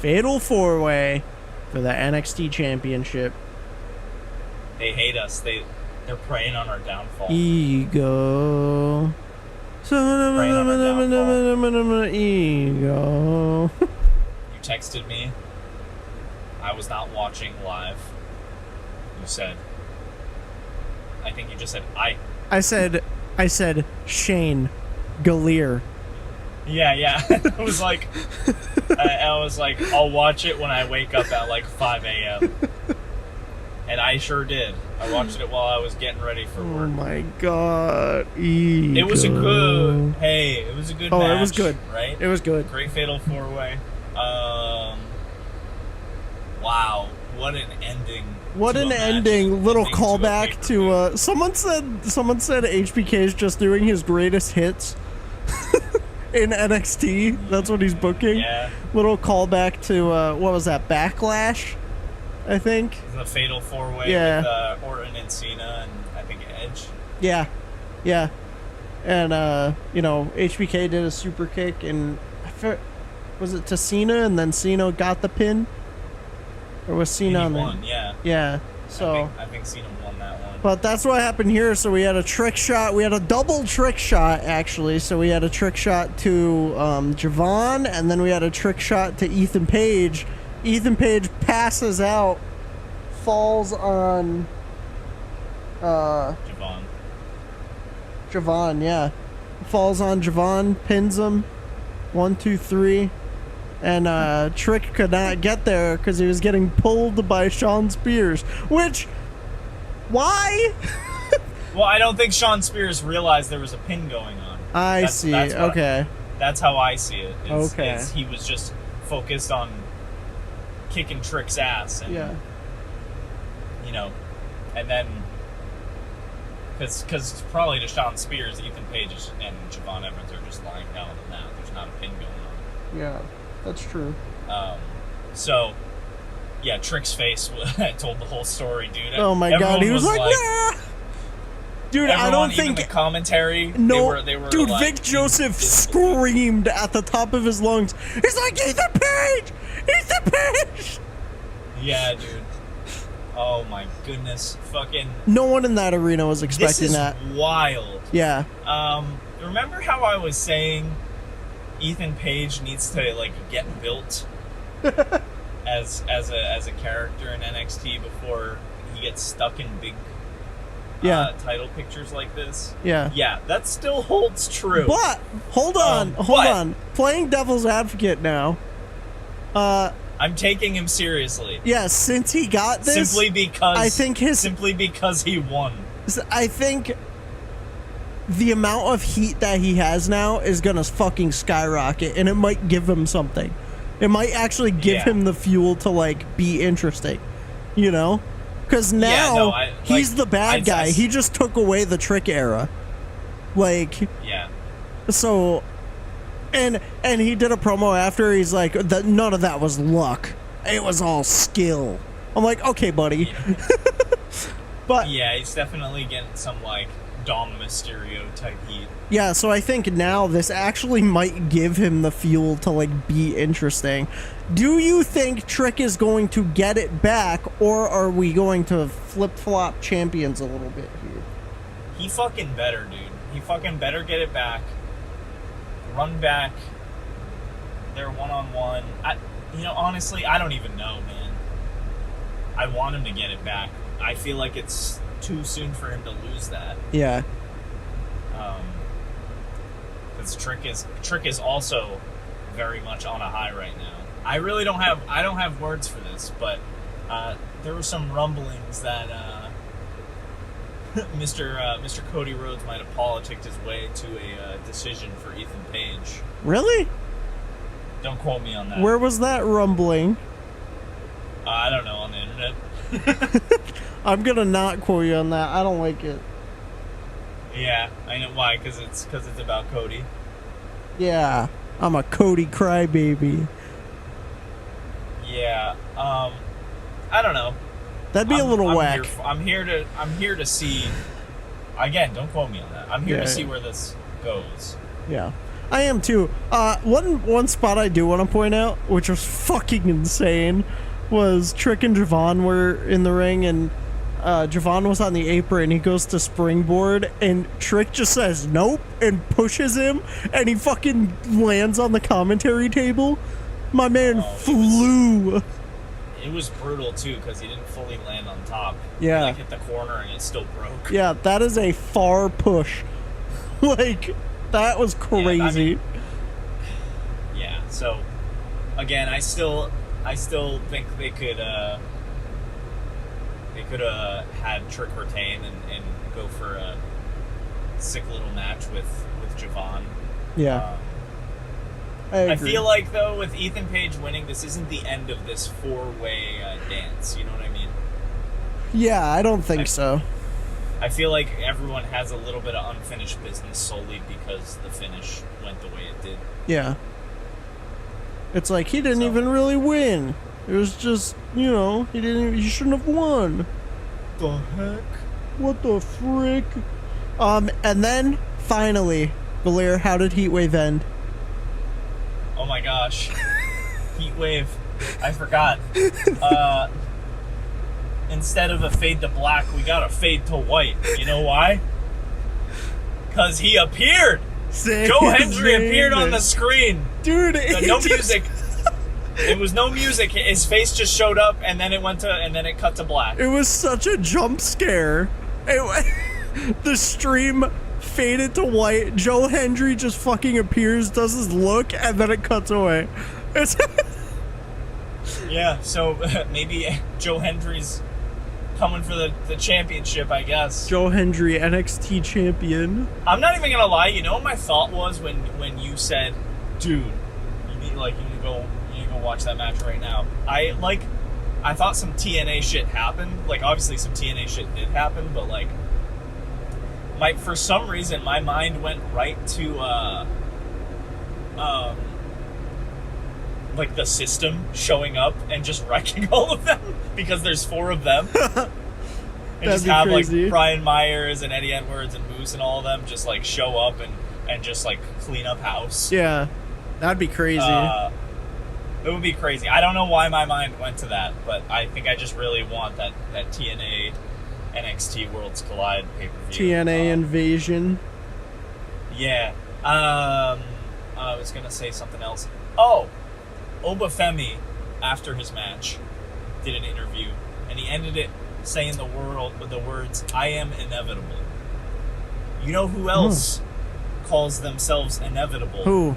Fatal 4-way for the NXT Championship. They hate us. They're preying on our downfall. Ego. Ego. You texted me. I was not watching live. You said. I think you just said I said Shane Gallier. Yeah. I was like, I'll watch it when I wake up at like 5 a.m. And I sure did. I watched it while I was getting ready for work. Oh my god. Ego. It was a good match. It was good. Right? It was good. Great Fatal 4-way. Wow. What an ending. What an ending. Little callback to someone said HBK is just doing his greatest hits in NXT. That's what he's booking. Yeah. Little callback to what was that? Backlash, I think. The Fatal 4-way with Orton and Cena and I think Edge. Yeah. And HBK did a super kick and was it to Cena and then Cena got the pin? Or was Cena on won, there? Yeah. So I think Cena won that one. But that's what happened here. So we had a trick shot. We had a double trick shot, actually. So we had a trick shot to Javon, and then we had a trick shot to Ethan Page. Ethan Page passes out, falls on Javon, yeah. Falls on Javon, pins him. 1, 2, 3. And Trick could not get there because he was getting pulled by Shawn Spears. Which, why? Well, I don't think Shawn Spears realized there was a pin going on. I see. Okay. That's how I see it. Okay. He was just focused on kicking Trick's ass. And, and then... Because probably to Shawn Spears, Ethan Page and Javon Evans are just lying down on the mat. There's not a pin going on. Yeah. That's true. So, yeah, Trick's face told the whole story, dude. Oh my god, he was like, nah! Dude, I don't think the commentary. No, they were dude, like, Vic Joseph screamed at the top of his lungs. He's like, Ethan Page! Ethan Page! Yeah, dude. Oh my goodness, fucking. No one in that arena was expecting that. This is wild. Yeah. Remember how I was saying Ethan Page needs to like get built as a character in NXT before he gets stuck in big title pictures like this? Yeah, that still holds true. But hold on. Playing devil's advocate now. I'm taking him seriously. Yeah, since he got this, simply because he won. I think the amount of heat that he has now is gonna fucking skyrocket, and it might give him something. It might actually give him the fuel to like be interesting, because now he's the bad guy. He just took away the Trick era, So, and he did a promo after. He's like, none of that was luck. It was all skill. I'm like, okay, buddy. But yeah, he's definitely getting some like Dom Mysterio type heat. Yeah, so I think now this actually might give him the fuel to like be interesting. Do you think Trick is going to get it back, or are we going to flip-flop champions a little bit here? He fucking better, dude. He fucking better get it back. Run back. They're one-on-one. Honestly, I don't even know, man. I want him to get it back. I feel like it's too soon for him to lose that. Yeah. Because Trick is also very much on a high right now. I don't have words for this, but there were some rumblings that Mr. Cody Rhodes might have politicked his way to a decision for Ethan Page. Really? Don't quote me on that. Where was that rumbling? I don't know, on the internet. I'm gonna not quote you on that. I don't like it. Yeah, I know why. Because it's about Cody. Yeah, I'm a Cody crybaby. Yeah, I don't know. That'd be a little whack. I'm here to see. Again, don't quote me on that. I'm here to see where this goes. Yeah. I am too. One spot I do want to point out, which was fucking insane, was Trick and Javon were in the ring, and Javon was on the apron. He goes to springboard, and Trick just says nope and pushes him, and he fucking lands on the commentary table. My man flew. It was brutal too because he didn't fully land on top. Yeah. He, like, hit the corner and it still broke. Yeah, that is a far push. Like, that was crazy. Yeah, I mean, yeah. So, again, I still think they could have had Trick retain and go for a sick little match with Javon. Yeah. I feel like, though, with Ethan Page winning, this isn't the end of this four-way dance. You know what I mean? Yeah, I don't think so. I feel like everyone has a little bit of unfinished business solely because the finish went the way it did. Yeah. It's like he didn't even really win. It was just, he shouldn't have won. The heck? What the frick? And then, finally, Belair, how did Heatwave end? Oh my gosh. Heatwave. I forgot. Instead of a fade to black, we got a fade to white. You know why? Because he appeared. Joe Hendry appeared on the screen. Dude, no music. It was no music. His face just showed up, and then it cut to black. It was such a jump scare. The stream faded to white. Joe Hendry just fucking appears, does his look, and then it cuts away. Yeah, so maybe Joe Hendry's coming for the championship, I guess. Joe Hendry, NXT champion. I'm not even gonna lie. You know what my thought was when you said, "Dude, you need to go watch that match right now." I thought some TNA shit happened. Like, obviously some TNA shit did happen, but like, for some reason my mind went right to like the System showing up and just wrecking all of them because there's 4 of them. And just have crazy. Like Brian Myers and Eddie Edwards and Moose and all of them just like show up and just like clean up house. Yeah, that'd be crazy. It would be crazy. I don't know why my mind went to that, but I think I just really want that TNA NXT Worlds Collide pay-per-view. TNA Invasion. Yeah. I was gonna say something else. Oh, Obafemi, after his match, did an interview, and he ended it saying the words, "I am inevitable." You know who else calls themselves inevitable? Who?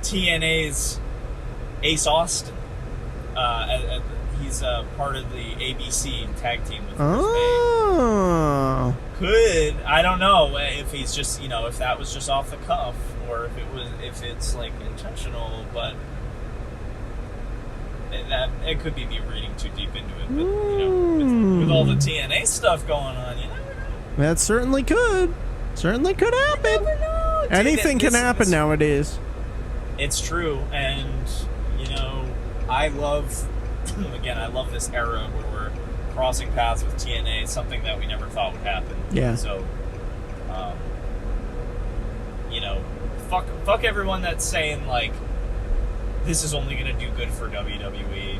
TNA's Ace Austin. He's part of the ABC tag team with Oh. I don't know if he's just, if that was just off the cuff or if it's like intentional, but it could be me reading too deep into it. But with all the TNA stuff going on, you never know. That certainly could. Certainly could happen. Anything can happen nowadays. It's true, and I love this era where we're crossing paths with TNA. It's something that we never thought would happen. Yeah. So, fuck everyone that's saying like this is only gonna do good for WWE.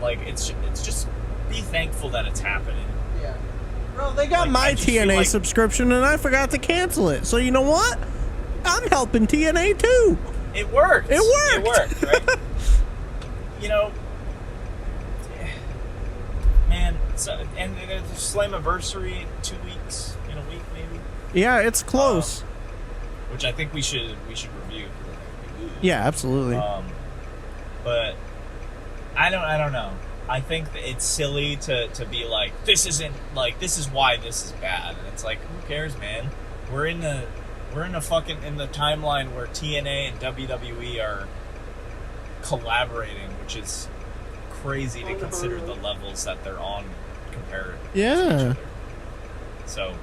Like, it's just be thankful that it's happening. Yeah. Bro, they got my TNA subscription and I forgot to cancel it. So you know what? I'm helping TNA too. It worked. It worked, right? Man, and there's Slammiversary in 2 weeks, in a week maybe. Yeah, it's close. Which I think we should review. Yeah, absolutely. But I don't know. I think that it's silly to be like, this is why this is bad, and it's like, who cares, man? We're in the timeline where TNA and WWE are collaborating, which is crazy to consider the levels that they're on compared to each other. So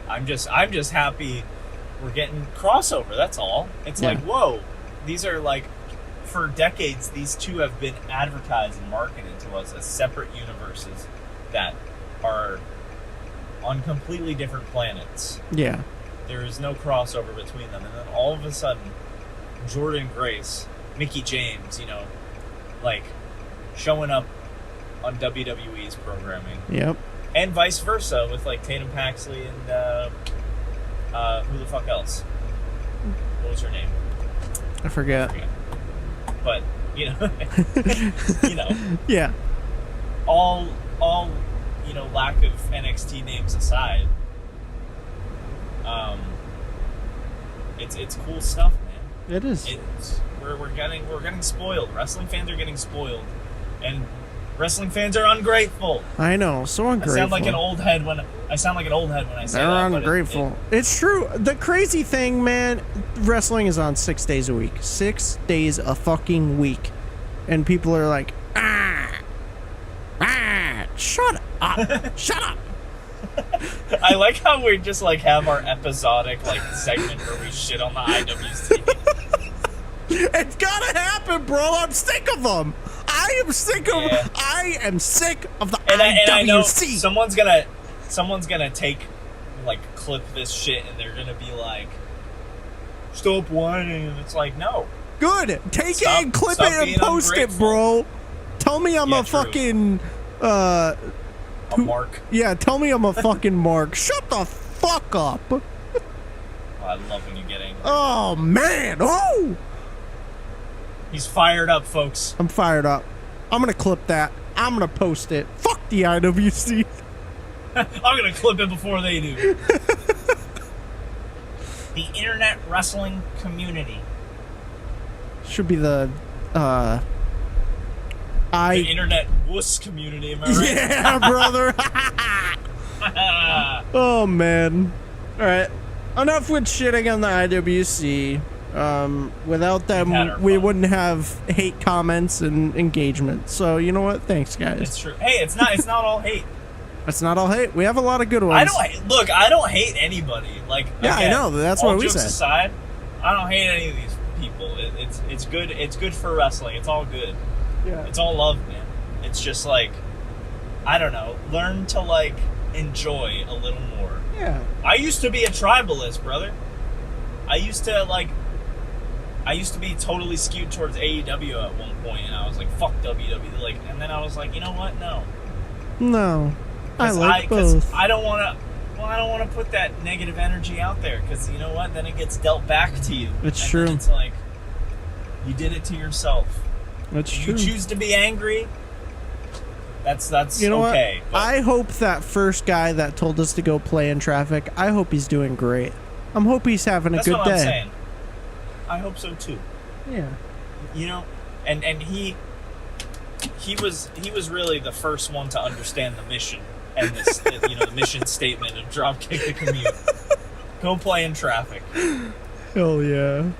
I'm just happy we're getting crossover, that's all. It's like, whoa, these are like, for decades these two have been advertised and marketed to us as separate universes that are on completely different planets. Yeah. There is no crossover between them. And then all of a sudden, Jordan Grace, Mickey James, you know, like, showing up on WWE's programming. Yep. And vice versa with, like, Tatum Paxley and, who the fuck else? What was her name? I forget. But, you know, you know. Yeah. All, you know, lack of NXT names aside, it's cool stuff, man. It is. We're getting spoiled. Wrestling fans are getting spoiled, and wrestling fans are ungrateful. I know, so ungrateful. I sound like an old head when I say that. They're ungrateful. It's true. The crazy thing, man, wrestling is on 6 days a week. 6 days a fucking week, and people are like, shut up, shut up. I like how we just like have our episodic like segment where we shit on the IWC. It's gotta happen, bro. I'm sick of them. I am sick of. Yeah. I am sick of the and IWC. And I know someone's gonna take like clip this shit and they're gonna be like, stop whining. And it's like, no. Good. Take it and clip it and post it, bro. Tell me I'm a fucking. A mark. Yeah, tell me I'm a fucking mark. Shut the fuck up. Oh, I love when you get angry. Oh man. Oh. He's fired up, folks. I'm fired up. I'm gonna clip that. I'm gonna post it. Fuck the IWC. I'm gonna clip it before they do. The internet wrestling community. Should be the internet wuss community, am I right? Yeah, brother. Oh man. Alright. Enough with shitting on the IWC. Without them, we wouldn't have hate comments and engagement. So you know what? Thanks, guys. It's true. Hey, it's not all hate. It's not all hate. We have a lot of good ones. I don't hate anybody. Like, yeah, again, I know. That's what we jokes said. Aside, I don't hate any of these people. It's good. It's good for wrestling. It's all good. Yeah. It's all love, man. It's just like, I don't know. Learn to like enjoy a little more. Yeah. I used to be a tribalist, brother. I used to be totally skewed towards AEW at one point, and I was like, fuck WWE. Like, and then I was like, you know what? No. I like both. I don't want to put that negative energy out there, because you know what? Then it gets dealt back to you. It's true. It's like, you did it to yourself. That's true. You choose to be angry. That's you know okay. What? I hope that first guy that told us to go play in traffic, I hope he's doing great. I hope he's having a good day. That's what I'm saying. I hope so too. Yeah. You know, and he was really the first one to understand the mission and this the mission statement of Dropkick the Commute. Go play in traffic. Hell yeah.